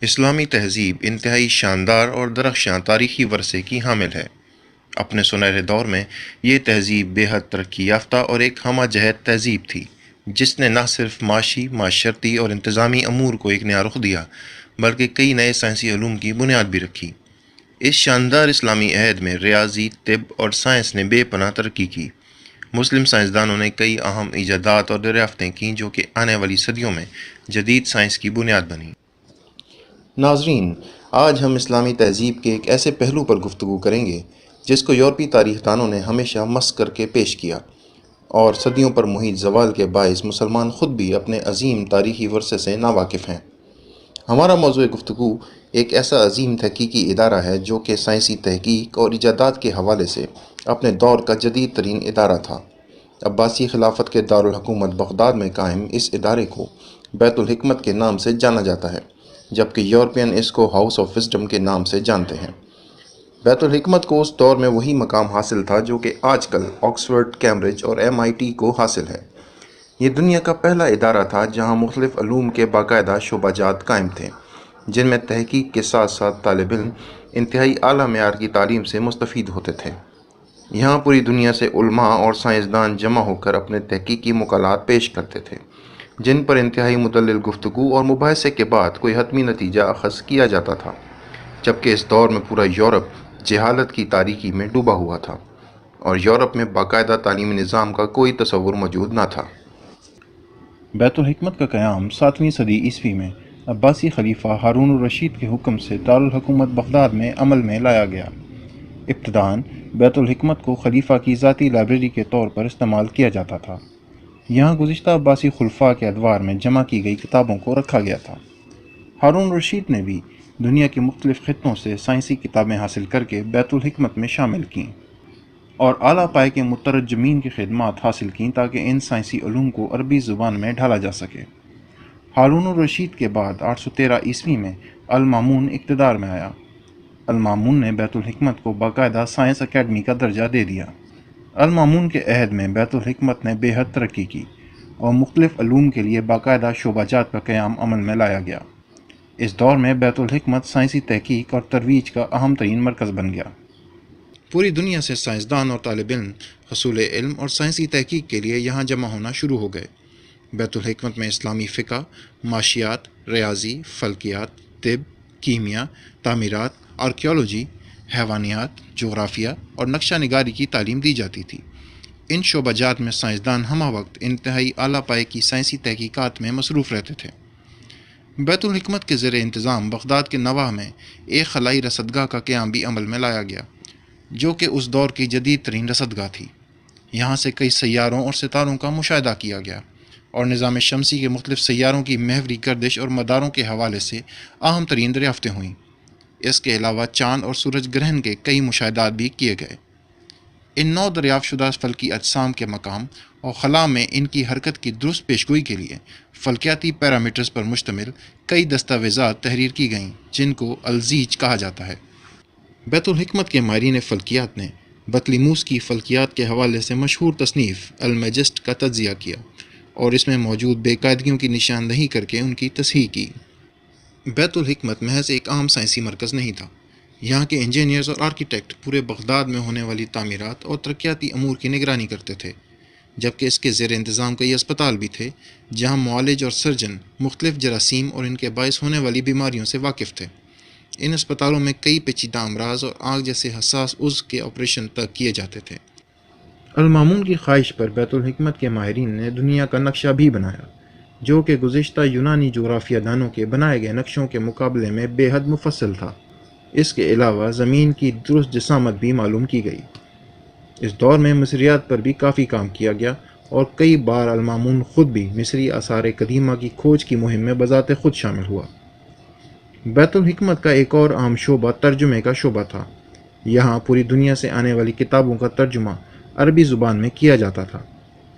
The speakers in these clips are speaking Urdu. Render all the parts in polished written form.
اسلامی تہذیب انتہائی شاندار اور درخشاں تاریخی ورثے کی حامل ہے۔ اپنے سنہرے دور میں یہ تہذیب بے حد ترقی یافتہ اور ایک ہمہ جہت تہذیب تھی، جس نے نہ صرف معاشی، معاشرتی اور انتظامی امور کو ایک نیا رخ دیا، بلکہ کئی نئے سائنسی علوم کی بنیاد بھی رکھی۔ اس شاندار اسلامی عہد میں ریاضی، طب اور سائنس نے بے پناہ ترقی کی۔ مسلم سائنسدانوں نے کئی اہم ایجادات اور دریافتیں کیں جو کہ آنے والی صدیوں میں جدید سائنس کی بنیاد بنیں۔ ناظرین، آج ہم اسلامی تہذیب کے ایک ایسے پہلو پر گفتگو کریں گے جس کو یورپی تاریخ دانوں نے ہمیشہ مسخ کر کے پیش کیا، اور صدیوں پر محیط زوال کے باعث مسلمان خود بھی اپنے عظیم تاریخی ورثے سے ناواقف ہیں۔ ہمارا موضوع گفتگو ایک ایسا عظیم تحقیقی ادارہ ہے جو کہ سائنسی تحقیق اور ایجادات کے حوالے سے اپنے دور کا جدید ترین ادارہ تھا۔ عباسی خلافت کے دارالحکومت بغداد میں قائم اس ادارے کو بیت الحکمت کے نام سے جانا جاتا ہے، جبکہ یورپین اس کو ہاؤس آف وزڈم کے نام سے جانتے ہیں۔ بیت الحکمت کو اس دور میں وہی مقام حاصل تھا جو کہ آج کل آکسفورڈ، کیمبرج اور MIT کو حاصل ہے۔ یہ دنیا کا پہلا ادارہ تھا جہاں مختلف علوم کے باقاعدہ شعبہ جات قائم تھے، جن میں تحقیق کے ساتھ ساتھ طالب علم انتہائی اعلیٰ معیار کی تعلیم سے مستفید ہوتے تھے۔ یہاں پوری دنیا سے علماء اور سائنسدان جمع ہو کر اپنے تحقیقی مقالات پیش کرتے تھے، جن پر انتہائی مدلل گفتگو اور مباحثے کے بعد کوئی حتمی نتیجہ اخذ کیا جاتا تھا، جبکہ اس دور میں پورا یورپ جہالت کی تاریکی میں ڈوبا ہوا تھا اور یورپ میں باقاعدہ تعلیمی نظام کا کوئی تصور موجود نہ تھا۔ بیت الحکمت کا قیام 7ویں صدی عیسوی میں عباسی خلیفہ ہارون الرشید کے حکم سے دارالحکومت بغداد میں عمل میں لایا گیا۔ ابتداً بیت الحکمت کو خلیفہ کی ذاتی لائبریری کے طور پر استعمال کیا جاتا تھا۔ یہاں گزشتہ عباسی خلفاء کے ادوار میں جمع کی گئی کتابوں کو رکھا گیا تھا۔ ہارون الرشید نے بھی دنیا کے مختلف خطوں سے سائنسی کتابیں حاصل کر کے بیت الحکمت میں شامل کیں اور اعلیٰ پائے کے مترجمین کی خدمات حاصل کیں تاکہ ان سائنسی علوم کو عربی زبان میں ڈھالا جا سکے۔ ہارون الرشید کے بعد 813 عیسوی میں المامون اقتدار میں آیا۔ المامون نے بیت الحکمت کو باقاعدہ سائنس اکیڈمی کا درجہ دے دیا۔ المامون کے عہد میں بیت الحکمت نے بے حد ترقی کی اور مختلف علوم کے لیے باقاعدہ شعبہ جات کا قیام عمل میں لایا گیا۔ اس دور میں بیت الحکمت سائنسی تحقیق اور ترویج کا اہم ترین مرکز بن گیا۔ پوری دنیا سے سائنسدان اور طالب علم حصول علم اور سائنسی تحقیق کے لیے یہاں جمع ہونا شروع ہو گئے۔ بیت الحکمت میں اسلامی فقہ، معاشیات، ریاضی، فلکیات، طب، کیمیا، تعمیرات، آرکیالوجی، حیوانیات، جغرافیہ اور نقشہ نگاری کی تعلیم دی جاتی تھی۔ ان شعبہ جات میں سائنسدان ہمہ وقت انتہائی اعلیٰ پائے کی سائنسی تحقیقات میں مصروف رہتے تھے۔ بیت الحکمت کے زیر انتظام بغداد کے نواح میں ایک خلائی رصدگاہ کا قیام بھی عمل میں لایا گیا، جو کہ اس دور کی جدید ترین رصدگاہ تھی۔ یہاں سے کئی سیاروں اور ستاروں کا مشاہدہ کیا گیا اور نظام شمسی کے مختلف سیاروں کی محوری گردش اور مداروں کے حوالے سے اہم ترین دریافتیں ہوئیں۔ اس کے علاوہ چاند اور سورج گرہن کے کئی مشاہدات بھی کیے گئے۔ ان نو دریافت شدہ فلکی اجسام کے مقام اور خلا میں ان کی حرکت کی درست پیشگوئی کے لیے فلکیاتی پیرامیٹرز پر مشتمل کئی دستاویزات تحریر کی گئیں، جن کو الزیج کہا جاتا ہے۔ بیت الحکمت کے ماہرین فلکیات نے بطلیموس کی فلکیات کے حوالے سے مشہور تصنیف المجسٹ کا تجزیہ کیا اور اس میں موجود بے قاعدگیوں کی نشاندہی کر کے ان کی تصحیح کی۔ بیت الحکمت محض ایک عام سائنسی مرکز نہیں تھا۔ یہاں کے انجینئرز اور آرکیٹیکٹ پورے بغداد میں ہونے والی تعمیرات اور ترقیاتی امور کی نگرانی کرتے تھے، جبکہ اس کے زیر انتظام کئی اسپتال بھی تھے جہاں معالج اور سرجن مختلف جراثیم اور ان کے باعث ہونے والی بیماریوں سے واقف تھے۔ ان اسپتالوں میں کئی پیچیدہ امراض اور آنکھ جیسے حساس عضو کے آپریشن تک کیے جاتے تھے۔ المامون کی خواہش پر بیت الحکمت کے ماہرین نے دنیا کا نقشہ بھی بنایا، جو کہ گزشتہ یونانی جغرافیہ دانوں کے بنائے گئے نقشوں کے مقابلے میں بے حد مفصل تھا۔ اس کے علاوہ زمین کی درست جسامت بھی معلوم کی گئی۔ اس دور میں مصریات پر بھی کافی کام کیا گیا اور کئی بار المامون خود بھی مصری آثار قدیمہ کی کھوج کی مہم میں بذات خود شامل ہوا۔ بیت الحکمت کا ایک اور عام شعبہ ترجمے کا شعبہ تھا۔ یہاں پوری دنیا سے آنے والی کتابوں کا ترجمہ عربی زبان میں کیا جاتا تھا۔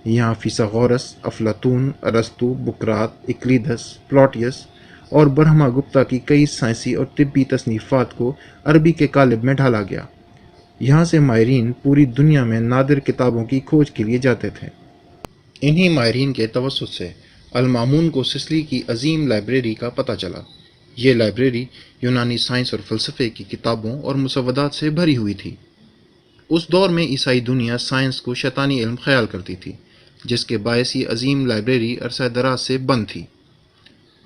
یہاں فیثاغورس، افلاطون، ارسطو، بکرات، اکلیدس، پلاٹیس اور برہما گپتا کی کئی سائنسی اور طبی تصنیفات کو عربی کے قالب میں ڈھالا گیا۔ یہاں سے ماہرین پوری دنیا میں نادر کتابوں کی کھوج کے لیے جاتے تھے۔ انہی ماہرین کے توسط سے المامون کو سسلی کی عظیم لائبریری کا پتہ چلا۔ یہ لائبریری یونانی سائنس اور فلسفے کی کتابوں اور مسودات سے بھری ہوئی تھی۔ اس دور میں عیسائی دنیا سائنس کو شیطانی علم خیال کرتی تھی، جس کے باعث یہ عظیم لائبریری عرصہ دراز سے بند تھی۔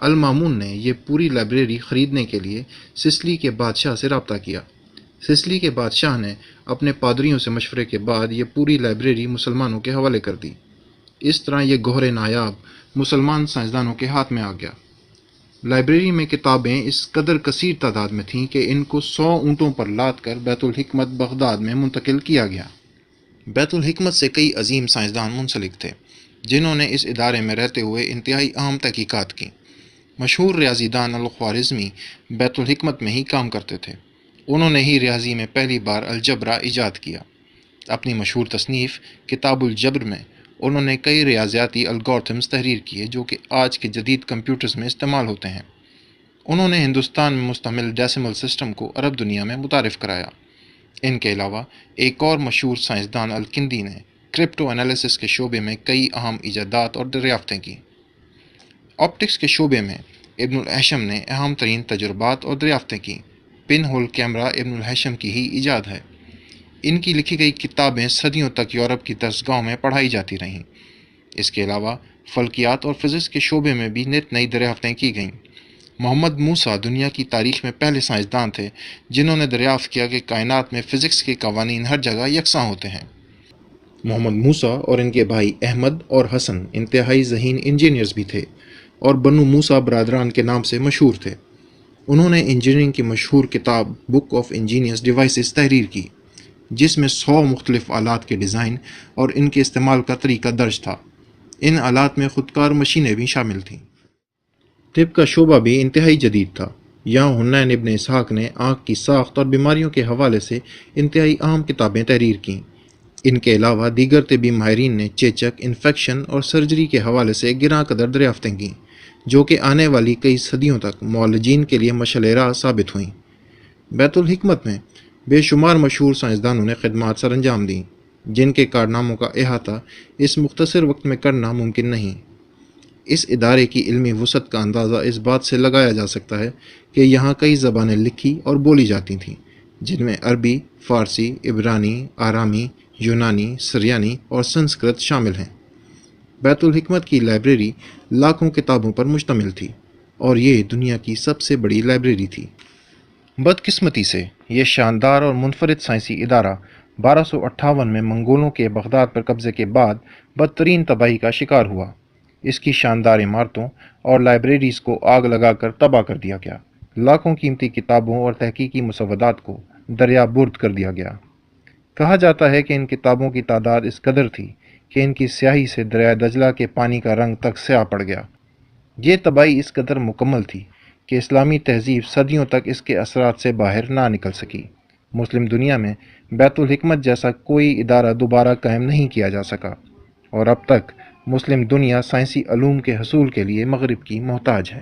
المامون نے یہ پوری لائبریری خریدنے کے لیے سسلی کے بادشاہ سے رابطہ کیا۔ سسلی کے بادشاہ نے اپنے پادریوں سے مشورے کے بعد یہ پوری لائبریری مسلمانوں کے حوالے کر دی۔ اس طرح یہ گوہر نایاب مسلمان سائنسدانوں کے ہاتھ میں آ گیا۔ لائبریری میں کتابیں اس قدر کثیر تعداد میں تھیں کہ ان کو 100 اونٹوں پر لاد کر بیت الحکمت بغداد میں منتقل کیا گیا۔ بیت الحکمت سے کئی عظیم سائنسدان منسلک تھے، جنہوں نے اس ادارے میں رہتے ہوئے انتہائی اہم تحقیقات کیں۔ مشہور ریاضی دان الخوارزمی بیت الحکمت میں ہی کام کرتے تھے۔ انہوں نے ہی ریاضی میں پہلی بار الجبرا ایجاد کیا۔ اپنی مشہور تصنیف کتاب الجبر میں انہوں نے کئی ریاضیاتی الگورتھمز تحریر کیے جو کہ آج کے جدید کمپیوٹرز میں استعمال ہوتے ہیں۔ انہوں نے ہندوستان میں مستعمل ڈیسیمل سسٹم کو عرب دنیا میں متعارف کرایا۔ ان کے علاوہ ایک اور مشہور سائنسدان الکندی نے کرپٹو انالیسس کے شعبے میں کئی اہم ایجادات اور دریافتیں کی۔ آپٹکس کے شعبے میں ابن الہیثم نے اہم ترین تجربات اور دریافتیں کی۔ پن ہول کیمرہ ابن الہیثم کی ہی ایجاد ہے۔ ان کی لکھی گئی کتابیں صدیوں تک یورپ کی درسگاہوں میں پڑھائی جاتی رہیں۔ اس کے علاوہ فلکیات اور فزکس کے شعبے میں بھی نت نئی دریافتیں کی گئیں۔ محمد موسیٰ دنیا کی تاریخ میں پہلے سائنسدان تھے جنہوں نے دریافت کیا کہ کائنات میں فزکس کے قوانین ہر جگہ یکساں ہوتے ہیں۔ محمد موسیٰ اور ان کے بھائی احمد اور حسن انتہائی ذہین انجینئرز بھی تھے اور بنو موسیٰ برادران کے نام سے مشہور تھے۔ انہوں نے انجینئرنگ کی مشہور کتاب بک آف انجینئرس ڈیوائسز تحریر کی، جس میں 100 مختلف آلات کے ڈیزائن اور ان کے استعمال کا طریقہ درج تھا۔ ان آلات میں خودکار مشینیں بھی شامل تھیں۔ طب کا شعبہ بھی انتہائی جدید تھا۔ یہاں حنین ابن اسحاق نے آنکھ کی ساخت اور بیماریوں کے حوالے سے انتہائی اہم کتابیں تحریر کیں۔ ان کے علاوہ دیگر طبی ماہرین نے چیچک، انفیکشن اور سرجری کے حوالے سے گراں قدر دریافتیں کیں، جو کہ آنے والی کئی صدیوں تک معالجین کے لیے مشعل راہ ثابت ہوئیں۔ بیت الحکمت میں بے شمار مشہور سائنسدانوں نے خدمات سر انجام دیں، جن کے کارناموں کا احاطہ اس مختصر وقت میں کرنا ممکن نہیں۔ اس ادارے کی علمی وسعت کا اندازہ اس بات سے لگایا جا سکتا ہے کہ یہاں کئی زبانیں لکھی اور بولی جاتی تھیں، جن میں عربی، فارسی، عبرانی، آرامی، یونانی، سریانی اور سنسکرت شامل ہیں۔ بیت الحکمت کی لائبریری لاکھوں کتابوں پر مشتمل تھی اور یہ دنیا کی سب سے بڑی لائبریری تھی۔ بدقسمتی سے یہ شاندار اور منفرد سائنسی ادارہ 1258 میں منگولوں کے بغداد پر قبضے کے بعد بدترین تباہی کا شکار ہوا۔ اس کی شاندار عمارتوں اور لائبریریز کو آگ لگا کر تباہ کر دیا گیا۔ لاکھوں قیمتی کتابوں اور تحقیقی مسودات کو دریا برد کر دیا گیا۔ کہا جاتا ہے کہ ان کتابوں کی تعداد اس قدر تھی کہ ان کی سیاہی سے دریائے دجلہ کے پانی کا رنگ تک سیاہ پڑ گیا۔ یہ تباہی اس قدر مکمل تھی کہ اسلامی تہذیب صدیوں تک اس کے اثرات سے باہر نہ نکل سکی۔ مسلم دنیا میں بیت الحکمت جیسا کوئی ادارہ دوبارہ قائم نہیں کیا جا سکا، اور اب تک مسلم دنیا سائنسی علوم کے حصول کے لیے مغرب کی محتاج ہے۔